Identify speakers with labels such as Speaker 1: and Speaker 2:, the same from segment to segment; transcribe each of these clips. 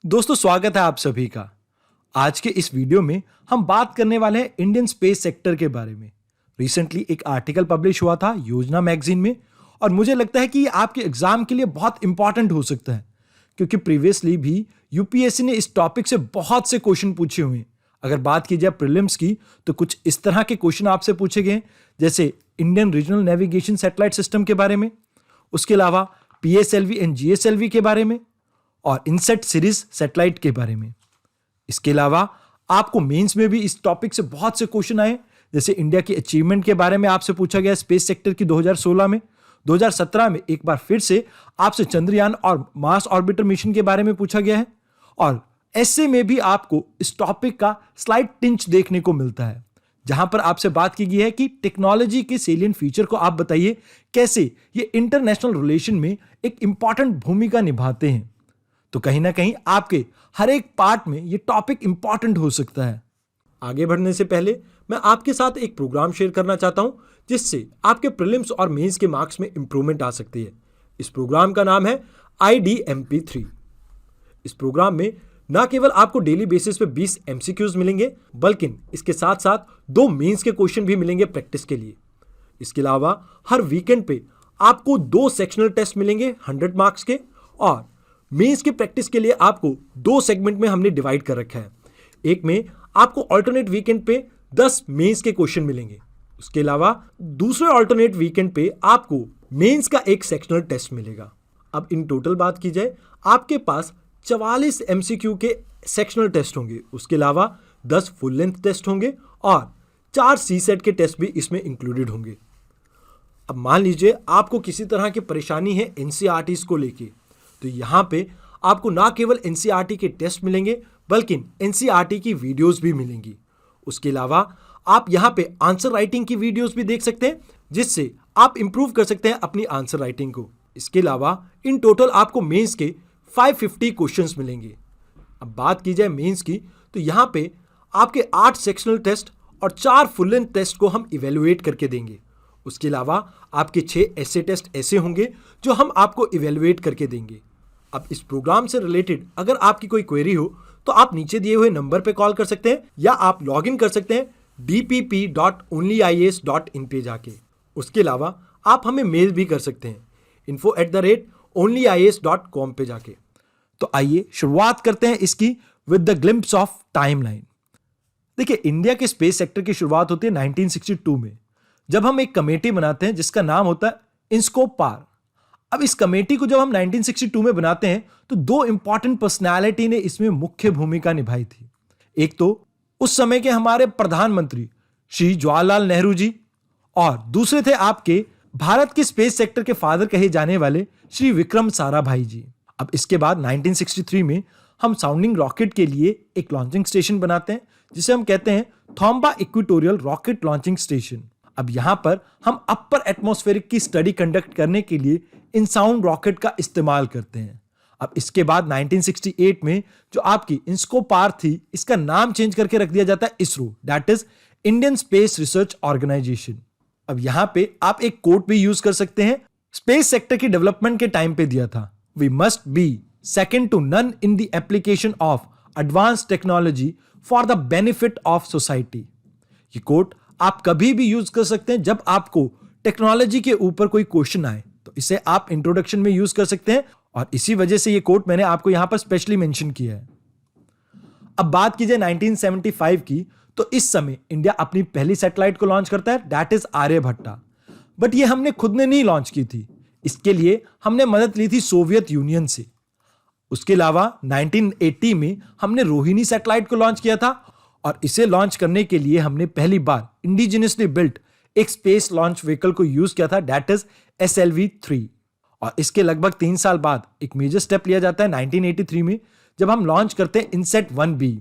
Speaker 1: दोस्तों, स्वागत है आप सभी का। आज के इस वीडियो में हम बात करने वाले हैं इंडियन स्पेस सेक्टर के बारे में। रिसेंटली एक आर्टिकल पब्लिश हुआ था योजना मैगजीन में, और मुझे लगता है कि ये आपके एग्जाम के लिए बहुत इंपॉर्टेंट हो सकता है, क्योंकि प्रीवियसली भी यूपीएससी ने इस टॉपिक से बहुत से क्वेश्चन पूछे हुए हैं। अगर बात की जाए प्रीलिम्स की, तो कुछ इस तरह के क्वेश्चन आपसे पूछे गए, जैसे Indian regional navigation satellite system के बारे में, उसके अलावा पीएसएलवी एंड जीएसएलवी के बारे में, और इनसेट सीरीज सैटेलाइट के बारे में। इसके अलावा आपको मेंस में भी इस टॉपिक से बहुत से क्वेश्चन आए, जैसे इंडिया की अचीवमेंट के बारे में आपसे पूछा गया स्पेस सेक्टर की 2016 में। 2017 में एक बार फिर से आपसे चंद्रयान और मार्स ऑर्बिटर मिशन के बारे में पूछा गया है, और ऐसे में भी आपको इस टॉपिक का स्लाइट टिंच देखने को मिलता है, जहां पर आपसे बात की गई है कि टेक्नोलॉजी के सेलियंट फीचर को आप बताइए कैसे ये इंटरनेशनल रिलेशन में एक इंपॉर्टेंट भूमिका निभाते हैं। तो कहीं ना कहीं आपके हर एक पार्ट में ये टॉपिक इंपॉर्टेंट हो सकता है। आगे बढ़ने से पहले मैं आपके साथ एक प्रोग्राम शेयर करना चाहता हूं, जिससे आपके प्रीलिम्स और मेंस के मार्क्स में इंप्रूवमेंट आ सकती है। इस प्रोग्राम का नाम है IDMP3। इस प्रोग्राम में ना केवल आपको डेली बेसिस पे 20 MCQs मिलेंगे, बल्कि इसके साथ साथ 2 मेंस के क्वेश्चन भी मिलेंगे प्रैक्टिस के लिए। इसके अलावा हर वीकेंड पे आपको 2 सेक्शनल टेस्ट मिलेंगे 100 मार्क्स के, और मेंस की प्रैक्टिस के लिए आपको 2 सेगमेंट में हमने डिवाइड कर रखा है। एक में आपको अल्टरनेट वीकेंड पे 10 मेंस के क्वेश्चन मिलेंगे। उसके अलावा दूसरे अल्टरनेट वीकेंड पे आपको मेंस का एक सेक्शनल टेस्ट मिलेगा। अब इन टोटल बात की जाए, आपके पास 44 MCQ के सेक्शनल टेस्ट होंगे। उसके अलावा 10 फुल लेंथ टेस्ट होंगे और 4 CSET के टेस्ट भी इसमें इंक्लूडेड होंगे। अब मान लीजिए आपको किसी तरह की परेशानी है NCERTs को लेके, तो यहाँ पे आपको ना केवल NCERT के टेस्ट मिलेंगे, बल्कि NCERT की वीडियोस भी मिलेंगी। उसके अलावा आप यहाँ पे आंसर राइटिंग की वीडियोस भी देख सकते हैं, जिससे आप इंप्रूव कर सकते हैं अपनी आंसर राइटिंग को। इसके अलावा इन टोटल आपको मेंस के 550 क्वेश्चंस मिलेंगे। अब बात की जाए मेंस की, तो यहाँ पे आपके 8 सेक्शनल टेस्ट और 4 फुल लेंथ टेस्ट को हम इवेलुएट करके देंगे। उसके अलावा आपके 6 ऐसे टेस्ट ऐसे होंगे जो हम आपको इवेलुएट करके देंगे। अब इस प्रोग्राम से रिलेटेड अगर आपकी कोई क्वेरी हो, तो आप नीचे दिए हुए नंबर पे कॉल कर सकते हैं, या आप लॉग इन कर सकते हैं dpp.onlyias.in पे जाके। उसके अलावा आप हमें मेल भी कर सकते हैं info@onlyias.com पे जाके। तो आइए शुरुआत करते हैं इसकी with the glimpse of timeline. देखिए, इंडिया के स्पेस सेक्टर की शुरुआत होती है 1962 में, जब हम एक कमेटी बनाते हैं जिसका नाम होता है इंस्कोपार। अब इस कमेटी को जब हम 1962 में बनाते हैं, तो 2 इंपॉर्टेंट पर्सनालिटी ने इसमें मुख्य भूमिका निभाई थी। एक तो उस समय के हमारे प्रधानमंत्री श्री जवाहरलाल नेहरू जी, और दूसरे थे आपके भारत के स्पेस सेक्टर के फादर कहे जाने वाले श्री विक्रम साराभाई जी। अब इसके बाद 1963 में हम साउंडिंग रॉकेट के लिए एक लॉन्चिंग स्टेशन बनाते हैं, जिसे हम कहते हैं थॉम्बा इक्वेटोरियल रॉकेट लॉन्चिंग स्टेशन। अब यहां पर हम अपर एटमॉस्फेरिक की स्टडी कंडक्ट करने के लिए इन साउंड रॉकेट का इस्तेमाल करते हैं। अब इसके बाद 1968 में जो आपकी इंस्कोपार थी, इसका नाम चेंज करके रख दिया जाता है ISRO, that is Indian Space Research Organisation. अब यहां पे आप एक कोट भी यूज कर सकते हैं, स्पेस सेक्टर की डेवलपमेंट के टाइम पे दिया था, we must be second to none in the application of advance technology for the benefit of society. ये कोट आप कभी भी यूज कर सकते हैं जब आपको टेक्नोलॉजी के ऊपर कोई क्वेश्चन आए, तो इसे आप इंट्रोडक्शन में यूज कर सकते हैं, और इसी वजह से ये कोट मैंने आपको यहां पर स्पेशली मेंशन किया है। अब बात की जाए 1975 की, तो इस समय इंडिया अपनी पहली सैटेलाइट को लॉन्च करता है, दैट इज आर्यभट्टा। बट ये हमने खुद ने नहीं लॉन्च की थी, इसके लिए हमने मदद ली थी सोवियत यूनियन से। उसके अलावा 1980 में हमने रोहिणी सैटेलाइट को लॉन्च किया था, और इसे लॉन्च करने के लिए हमने पहली बार इंडिजिनियसली बिल्ट एक स्पेस लॉन्च व्हीकल को यूज किया था, दैट इज SLV-3। और इसके लगभग 3 साल बाद एक मेजर स्टेप लिया जाता है 1983 में, जब हम लॉन्च करते हैं INSAT-1B।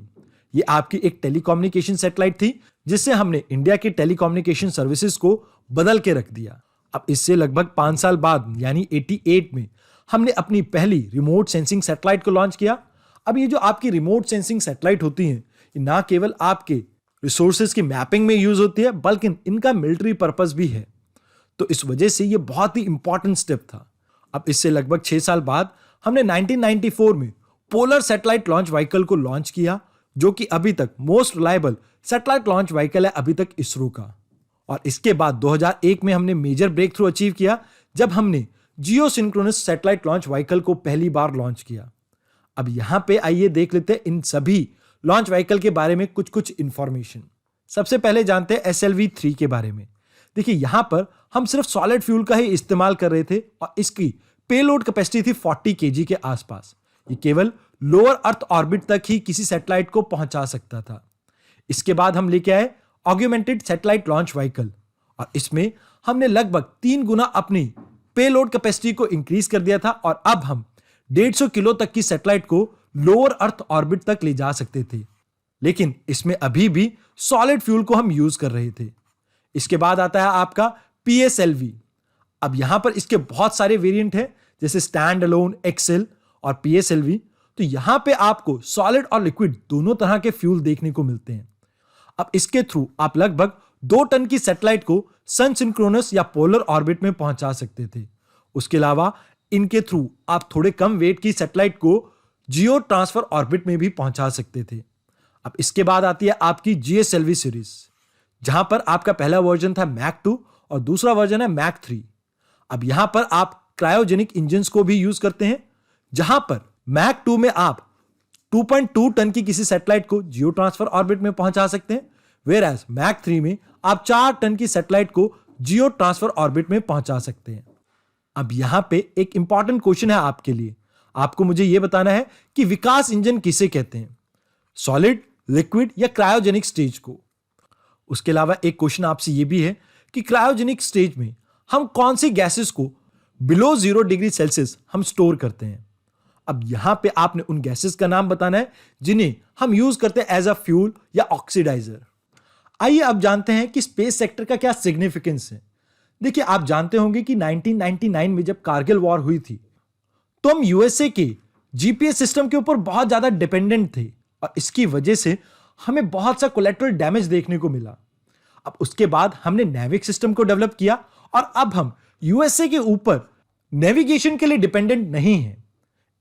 Speaker 1: ये आपकी एक टेलीकम्युनिकेशन सैटेलाइट थी, जिससे हमने इंडिया की टेलीकम्युनिकेशन सर्विसेज को बदल के रख दिया। अब इससे लगभग 5 साल बाद यानी 88 में हमने अपनी पहली रिमोट सेंसिंग सैटेलाइट को लॉन्च किया। अब ये जो आपकी रिमोट सेंसिंग सैटेलाइट होती हैं, ये ना केवल आपके रिसोर्सेज की मैपिंग में यूज होती है, बल्कि इनका मिलिट्री पर्पस भी है। तो इस वजह से ये बहुत ही इंपॉर्टेंट स्टेप था। अब इससे लगभग 6 साल बाद हमने 1994 में पोलर सैटेलाइट लॉन्च व्हीकल को लॉन्च किया, जो कि अभी तक most reliable satellite launch vehicle है अभी तक इसरो का। और इसके बाद 2001 में हमने मेजर ब्रेक थ्रू अचीव किया जब हमने जियो सिंक्रोनस सैटेलाइट लॉन्च व्हीकल को पहली बार लॉन्च किया। अब यहां पे आइए देख लेते हैं इन सभी लॉन्च व्हीकल के बारे में कुछ कुछ इंफॉर्मेशन। सबसे पहले जानते हैं SLV-3 के बारे में। देखिए यहां पर हम सिर्फ सॉलिड फ्यूल का ही इस्तेमाल कर रहे थे और इसकी पेलोड कैपेसिटी थी 40 kg के आसपास। ये केवल लोअर अर्थ ऑर्बिट तक ही किसी सैटेलाइट को पहुंचा सकता था। इसके बाद हम लेके आए ऑग्यूमेंटेड सैटेलाइट लॉन्च व्हीकल और इसमें हमने लगभग 3 गुना अपनी पेलोड कैपेसिटी को इंक्रीज कर दिया था और अब हम 150 किलो तक की सैटेलाइट को लोअर अर्थ ऑर्बिट तक ले जा सकते थे, लेकिन इसमें अभी भी सॉलिड फ्यूल को हम यूज कर रहे थे। इसके बाद आता है आपका PSLV। अब यहां पर इसके बहुत सारे वेरिएंट हैं, जैसे स्टैंड अलोन, एक्सेल और PSLV। तो यहां पे आपको सॉलिड और लिक्विड दोनों तरह के फ्यूल देखने को मिलते हैं। अब इसके थ्रू आप लगभग 2 टन की सैटेलाइट को सन सिंक्रोनस या पोलर ऑर्बिट में पहुंचा सकते थे। उसके अलावा इनके थ्रू आप थोड़े कम वेट की सैटेलाइट को जियो ट्रांसफर ऑर्बिट में भी पहुंचा सकते थे। अब इसके बाद आती है आपकी GSLV सीरीज, जहां पर आपका पहला वर्जन था मैक 2 और दूसरा वर्जन है मैक 3। अब यहां पर आप क्रायोजेनिक इंजन को भी यूज करते हैं, जहां पर मैक 2 में आप 2.2 टन की किसी सैटेलाइट को जियो ट्रांसफर ऑर्बिट में पहुंचा सकते हैं, वेयरएज मैक 3 में आप 4 टन की सैटेलाइट को जियो ट्रांसफर ऑर्बिट में पहुंचा सकते हैं। अब यहां पे एक इंपॉर्टेंट क्वेश्चन है आपके लिए। आपको मुझे यह बताना है कि विकास इंजन किसे कहते हैं, सॉलिड, लिक्विड या क्रायोजेनिक स्टेज को। उसके अलावा एक क्वेश्चन आपसे यह भी है कि क्रायोजेनिक स्टेज में हम कौन सी गैसेस को बिलो 0 डिग्री सेल्सियस हम स्टोर करते हैं। अब यहां पे आपने उन गैसेस का नाम बताना है जिन्हें हम यूज करते हैं एज अ फ्यूल या ऑक्सीडाइजर। आइए अब जानते हैं कि स्पेस सेक्टर का क्या सिग्निफिकेंस है। देखिए आप जानते होंगे कि 1999 में जब कारगिल वॉर हुई थी तो हम यूएसए के GPS सिस्टम के ऊपर बहुत ज्यादा डिपेंडेंट थे और इसकी वजह से हमें बहुत सा कोलेटरल डैमेज देखने को मिला। अब उसके बाद हमने नेविक सिस्टम को डेवलप किया और अब हम यूएसए के ऊपर नेविगेशन के लिए डिपेंडेंट नहीं हैं।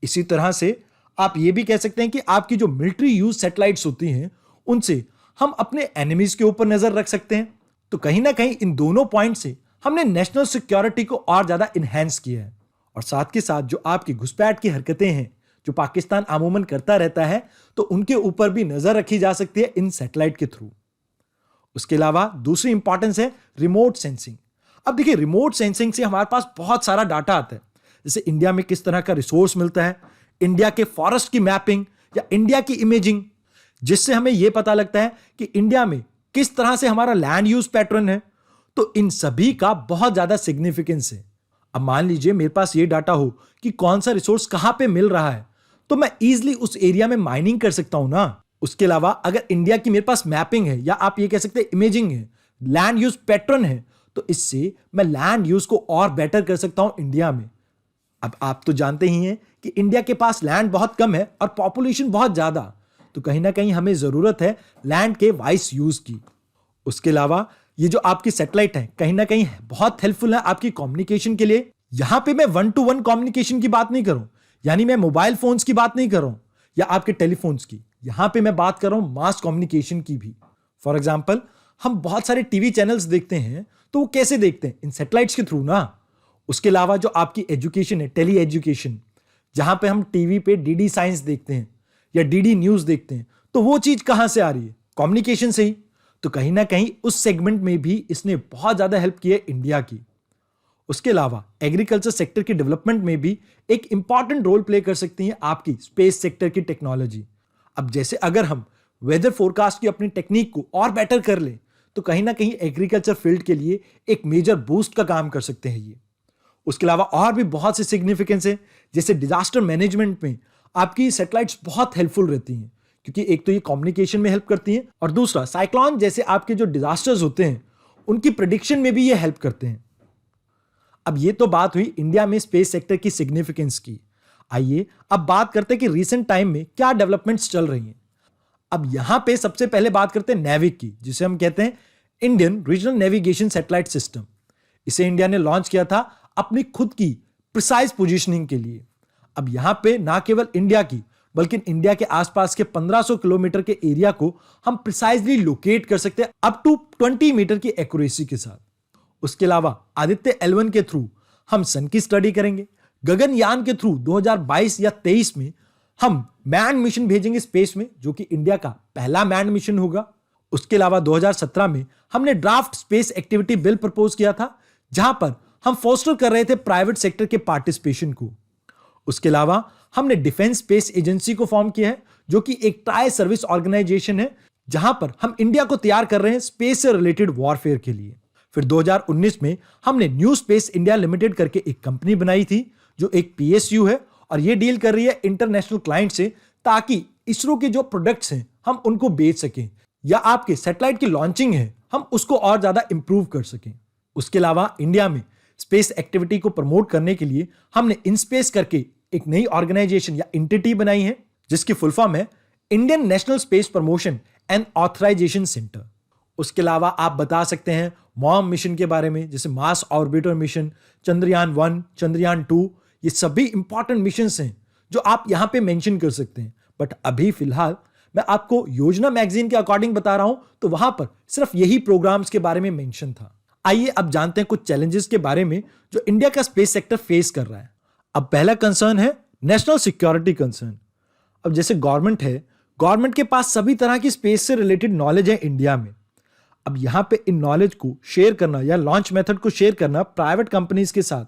Speaker 1: इसी तरह से आप ये भी कह सकते हैं कि आपकी जो मिलिट्री यूज सैटेलाइट्स होती हैं उनसे हम अपने एनिमीज के ऊपर नजर रख सकते हैं। तो कहीं ना कहीं इन दोनों पॉइंट से हमने नेशनल सिक्योरिटी को और ज्यादा इनहेंस किया है। और साथ के साथ जो आपकी घुसपैठ की हरकतें हैं जो पाकिस्तान अमूमन करता रहता है, तो उनके ऊपर भी नजर रखी जा सकती है इन सैटेलाइट के थ्रू। उसके अलावा दूसरी इंपॉर्टेंस है रिमोट सेंसिंग। अब देखिए रिमोट सेंसिंग से हमारे पास बहुत सारा डाटा आता है, जैसे इंडिया में किस तरह का रिसोर्स मिलता है, इंडिया के फॉरेस्ट की मैपिंग या इंडिया की इमेजिंग, जिससे हमें यह पता लगता है कि इंडिया में किस तरह से हमारा लैंड यूज पैटर्न है। तो इन सभी का बहुत ज्यादा सिग्निफिकेंस है। अब मान लीजिए मेरे पास ये डाटा हो कि कौन सा रिसोर्स कहां पे मिल रहा है, तो मैं इजीली उस एरिया में माइनिंग कर सकता हूं ना। उसके अलावा अगर इंडिया की मेरे पास मैपिंग है या आप ये कह सकते हैं इमेजिंग है, लैंड यूज पैटर्न है, तो इससे मैं लैंड यूज को और बेटर कर सकता हूं इंडिया में। अब आप तो जानते ही हैं कि इंडिया के पास लैंड बहुत कम है और पॉपुलेशन बहुत ज्यादा, तो कहीं ना कहीं हमें जरूरत है लैंड के वाइस यूज की। उसके अलावा ये जो आपकी सैटेलाइट है कहीं ना कहीं बहुत हेल्पफुल है आपकी कम्युनिकेशन के लिए। यहां पे मैं 1-to-1 कम्युनिकेशन की बात नहीं कर रहा हूं, यानी मैं मोबाइल फोन्स की बात नहीं कर रहा हूं या आपके टेलीफोन्स की। यहां पे मैं बात कर रहा हूं मास कम्युनिकेशन की भी। फॉर एग्जाम्पल हम बहुत सारे टीवी चैनल्स देखते हैं, तो वो कैसे देखते हैं, इन सैटेलाइट्स के थ्रू ना। उसके अलावा जो आपकी एजुकेशन है, टेली एजुकेशन, जहां पे हम टीवी पे DD साइंस देखते हैं या DD न्यूज देखते हैं, तो वो चीज कहां से आ रही है, कम्युनिकेशन से ही। तो कहीं ना कहीं उस सेगमेंट में भी इसने बहुत ज्यादा हेल्प की है इंडिया की। उसके अलावा एग्रीकल्चर सेक्टर के डेवलपमेंट में भी एक इंपॉर्टेंट रोल प्ले कर सकती है आपकी स्पेस सेक्टर की टेक्नोलॉजी। अब जैसे अगर हम वेदर फोरकास्ट की अपनी टेक्निक को और बेटर कर लें, तो कहीं ना कहीं एग्रीकल्चर फील्ड के लिए एक मेजर बूस्ट का काम कर सकते हैं ये। उसके अलावा और भी बहुत से सिग्निफिकेंस है, जैसे डिजास्टर मैनेजमेंट में आपकी सैटेलाइट्स बहुत हेल्पफुल रहती हैं, क्योंकि एक तो ये कम्युनिकेशन में हेल्प करती हैं और दूसरा साइक्लोन जैसे आपके जो डिजास्टर्स होते हैं उनकी प्रेडिक्शन में भी ये हेल्प करते हैं। अब ये तो बात हुई इंडिया में स्पेस सेक्टर की सिग्निफिकेंस की। आइए अब बात करते हैं कि रीसेंट टाइम में क्या डेवलपमेंट्स चल रही हैं। अब यहां पे सबसे पहले बात करते हैं नेविक की, जिसे हम कहते हैं Indian regional navigation satellite system. इसे इंडिया ने लॉन्च किया था अपनी खुद की प्रिसाइज पोजीशनिंग के लिए। अब यहां पे ना केवल इंडिया की बल्कि इंडिया के आसपास के 1500 किलोमीटर के एरिया को हम प्रिसाइजली लोकेट कर सकते हैं अप टू 20 मीटर की एक्यूरेसी के साथ। उसके अलावा आदित्य L1 के थ्रू हम सन की स्टडी करेंगे। गगनयान के थ्रू 2022 या 23 में हम मैन मिशन भेजेंगे स्पेस में, जो कि इंडिया का पहला मैन मिशन होगा। उसके अलावा 2017 में हमने draft space activity bill propose किया था, जहां पर हम फोस्टर कर रहे थे प्राइवेट सेक्टर के पार्टिसिपेशन को। उसके अलावा हमने डिफेंस स्पेस एजेंसी को फॉर्म किया है, जो कि एक ट्राई सर्विस ऑर्गेनाइजेशन है, जहां पर हम इंडिया को तैयार कर रहे हैं स्पेस से रिलेटेड वॉरफेयर के लिए। फिर 2019 में हमने न्यू स्पेस इंडिया लिमिटेड करके एक कंपनी बनाई थी, जो एक PSU है, और ये डील कर रही है इंटरनेशनल क्लाइंट से, ताकि इसरो के जो प्रोडक्ट्स हैं हम उनको बेच सकें, या आपके सैटेलाइट की लॉन्चिंग है हम उसको और ज्यादा इंप्रूव कर सकें। उसके अलावा इंडिया में स्पेस एक्टिविटी को प्रमोट करने के लिए हमने इनस्पेस करके एक नई ऑर्गेनाइजेशन या एंटिटी बनाई है, जिसकी फुल फॉर्म है Indian National Space Promotion and Authorisation Centre. उसके अलावा आप बता सकते हैं मॉम मिशन के बारे में, जैसे Mars orbiter mission, Chandrayaan 1, Chandrayaan 2, ये सभी इंपॉर्टेंट मिशंस हैं जो आप यहां पे मेंशन कर सकते हैं। बट अभी फिलहाल मैं आपको योजना मैगजीन के अकॉर्डिंग बता रहा हूं, तो वहां पर सिर्फ यही प्रोग्राम्स के बारे में मेंशन था। आइए अब जानते हैं कुछ चैलेंजेस के बारे में जो इंडिया का स्पेस सेक्टर फेस कर रहा है। अब पहला कंसर्न है नेशनल सिक्योरिटी कंसर्न। अब जैसे गवर्नमेंट है, गवर्नमेंट के पास सभी तरह की स्पेस से रिलेटेड नॉलेज है इंडिया में। अब यहां पे इन नॉलेज को शेयर करना या लॉन्च मेथड को शेयर करना प्राइवेट कंपनीज के साथ,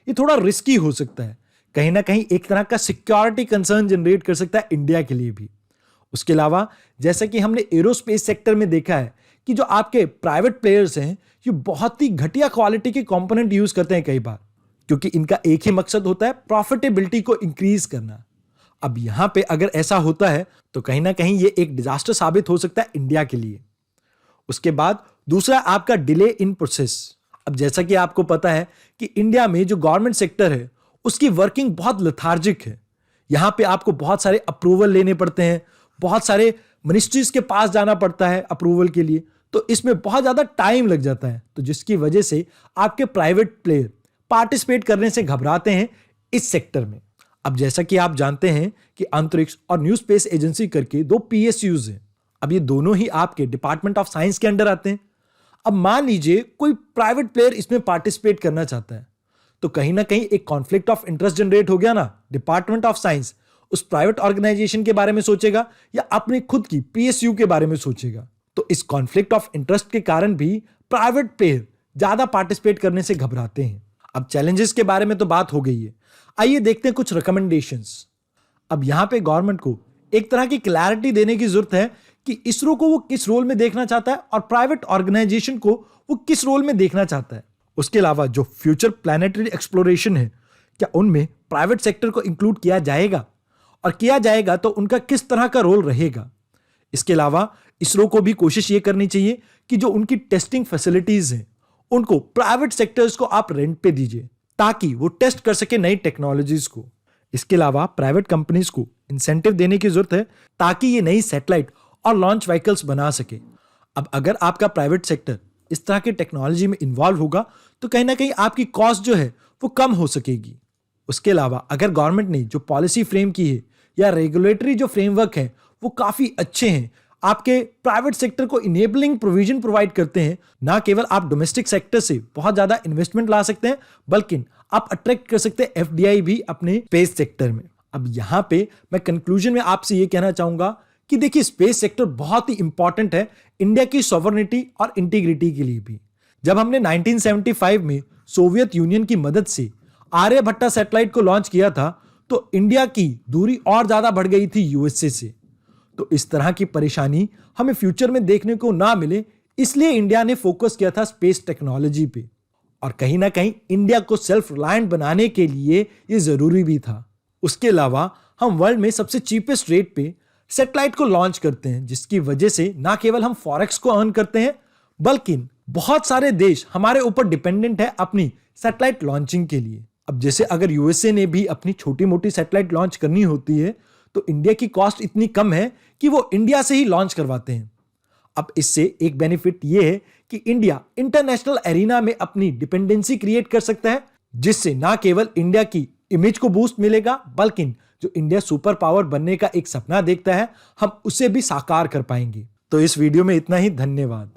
Speaker 1: ये थोड़ा रिस्की हो सकता है। कहीं ना कहीं एक तरह का सिक्योरिटी कंसर्न जनरेट कर सकता है इंडिया के लिए भी। उसके अलावा जैसा कि हमने एरोस्पेस सेक्टर में देखा है कि जो आपके प्राइवेट प्लेयर्स हैं, ये बहुत ही घटिया क्वालिटी के कंपोनेंट यूज करते हैं कई बार, क्योंकि इनका एक ही मकसद होता है प्रॉफिटेबिलिटी को इंक्रीज करना। अब यहां पे अगर ऐसा होता है तो कहीं ना कहीं ये एक डिजास्टर साबित हो सकता है इंडिया के लिए। उसके बाद दूसरा आपका डिले इन प्रोसेस। अब जैसा कि आपको पता है कि इंडिया में जो गवर्नमेंट सेक्टर है उसकी वर्किंग बहुत लेथार्जिक है। यहां पे आपको बहुत सारे अप्रूवल लेने पड़ते हैं, बहुत सारे मिनिस्ट्रीज के पास जाना पड़ता है अप्रूवल के लिए, तो इसमें बहुत ज्यादा टाइम लग जाता है, तो जिसकी वजह से आपके प्राइवेट प्लेयर पार्टिसिपेट करने से घबराते हैं इस सेक्टर में। अब जैसा कि आप जानते हैं कि अंतरिक्ष और न्यू स्पेस एजेंसी करके 2 PSUs हैं। अब ये दोनों ही आपके डिपार्टमेंट ऑफ साइंस के अंडर आते हैं। अब मान लीजिए कोई प्राइवेट प्लेयर इसमें पार्टिसिपेट करना चाहता है, तो कहीं ना कहीं एक कॉन्फ्लिक्ट ऑफ इंटरेस्ट जनरेट हो गया ना। डिपार्टमेंट ऑफ साइंस उस प्राइवेट ऑर्गेनाइजेशन के बारे में सोचेगा या अपनी खुद की PSU के बारे में सोचेगा, तो इस कॉन्फ्लिक्ट ऑफ इंटरेस्ट के कारण भी प्राइवेट प्लेयर ज्यादा पार्टिसिपेट करने से घबराते हैं। अब चैलेंजेस के बारे में तो बात हो गई है, आइए देखते हैं कुछ रिकमेंडेशंस। अब यहां पे गवर्नमेंट को एक तरह की क्लैरिटी देने की जरूरत है कि इसरो को वो किस रोल में देखना चाहता है और प्राइवेट ऑर्गेनाइजेशन को वो किस रोल में देखना चाहता है। उसके अलावा जो फ्यूचर प्लैनेटरी एक्सप्लोरेशन है, क्या उनमें प्राइवेट सेक्टर को इंक्लूड किया जाएगा, और किया जाएगा तो उनका किस तरह का रोल रहेगा। इसके अलावा इसरो को भी कोशिश ये करनी चाहिए कि जो उनकी टेस्टिंग फैसिलिटीज हैं उनको प्राइवेट सेक्टर्स को आप रेंट पे दीजिए, ताकि वो टेस्ट कर सके नई टेक्नोलॉजीज को। इसके अलावा प्राइवेट कंपनीज को इंसेंटिव देने की जरूरत है, ताकि ये नई सैटेलाइट और लॉन्च व्हीकल्स बना सके। अब अगर आपका प्राइवेट सेक्टर इस तरह की टेक्नोलॉजी में इन्वॉल्व होगा तो कहीं ना कहीं आपकी कॉस्ट जो है वो कम हो सकेगी। उसके अलावा अगर गवर्नमेंट ने जो पॉलिसी फ्रेम की है या रेगुलेटरी जो फ्रेमवर्क है वो काफी अच्छे हैं, आपके प्राइवेट सेक्टर को इनेबलिंग प्रोविजन प्रोवाइड करते हैं, ना केवल आप डोमेस्टिक सेक्टर से बहुत ज्यादा इन्वेस्टमेंट ला सकते हैं, बल्कि आप अट्रैक्ट कर सकते हैं FDI भी अपने स्पेस सेक्टर में। अब यहां पे मैं कंक्लूजन में आपसे ये कहना चाहूंगा कि देखिए, स्पेस सेक्टर बहुत ही इंपॉर्टेंट है इंडिया की सॉवरेनिटी और इंटीग्रिटी के लिए भी। जब हमने 1975 में सोवियत यूनियन की मदद से आर्यभट्टा सैटेलाइट को लॉन्च किया था, तो इंडिया की दूरी और ज्यादा बढ़ गई थी USA से। तो इस तरह की परेशानी हमें फ्यूचर में देखने को ना मिले, इसलिए इंडिया ने फोकस किया था स्पेस टेक्नोलॉजी पे, और कहीं ना कहीं इंडिया को सेल्फ रिलायंट बनाने के लिए ये जरूरी भी था। उसके अलावा हम वर्ल्ड में सबसे चीपेस्ट रेट पे सैटेलाइट को लॉन्च करते हैं, जिसकी वजह से ना केवल हम फॉरेक्स को अर्न करते हैं, बल्कि बहुत सारे देश हमारे ऊपर डिपेंडेंट है अपनी सैटेलाइट लॉन्चिंग के लिए। अब जैसे अगर USA ने भी अपनी छोटी मोटी सैटेलाइट लॉन्च करनी होती है, तो इंडिया की कॉस्ट इतनी कम है कि वो इंडिया से ही लॉन्च करवाते हैं। अब इससे एक बेनिफिट ये है कि इंडिया इंटरनेशनल एरिना में अपनी डिपेंडेंसी क्रिएट कर सकता है, जिससे ना केवल इंडिया की इमेज को बूस्ट मिलेगा, बल्कि जो इंडिया सुपर पावर बनने का एक सपना देखता है, हम उसे भी साकार कर पाएंगे। तो इस वीडियो में इतना ही। धन्यवाद।